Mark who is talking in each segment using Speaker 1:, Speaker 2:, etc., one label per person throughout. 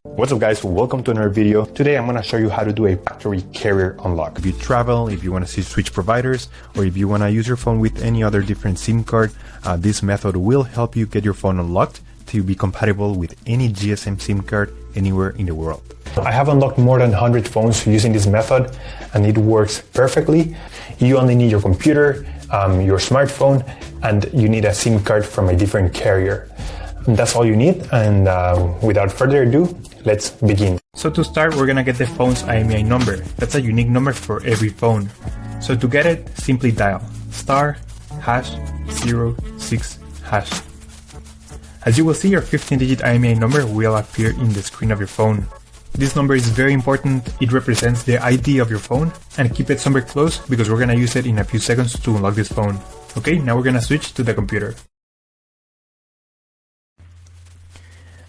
Speaker 1: What's up guys, welcome to another video. Today I'm going to show you how to do a factory carrier unlock. If you travel, if you want to switch providers, or if you want to use your phone with any other different SIM card, this method will help you get your phone unlocked to be compatible with any GSM SIM card anywhere in the world. I have unlocked more than 100 phones using this method and it works perfectly. You only need your computer, your smartphone, and you need a SIM card from a different carrier. And that's all you need, and without further ado, let's begin. So to start, we're gonna get the phone's IMEI number. That's a unique number for every phone. So to get it, simply dial *#06#. As you will see, your 15-digit IMEI number will appear in the screen of your phone. This number is very important. It represents the ID of your phone, and keep it somewhere close because we're gonna use it in a few seconds to unlock this phone. Okay, now we're gonna switch to the computer.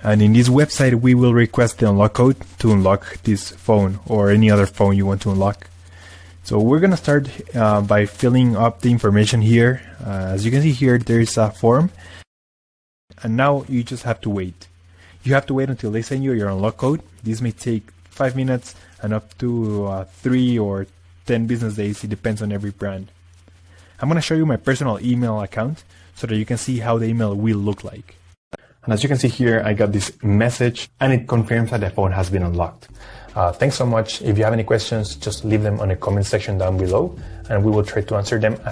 Speaker 1: And in this website, we will request the unlock code to unlock this phone or any other phone you want to unlock. So we're gonna start by filling up the information here. As you can see here, there is a form, and now you just have to wait. You have to wait until they send you your unlock code. This may take 5 minutes and up to 3 or 10 business days. It depends on every brand. I'm gonna show you my personal email account so that you can see how the email will look like. And as you can see here, I got this message and it confirms that the phone has been unlocked. Thanks so much. If you have any questions, just leave them on the comment section down below and we will try to answer them as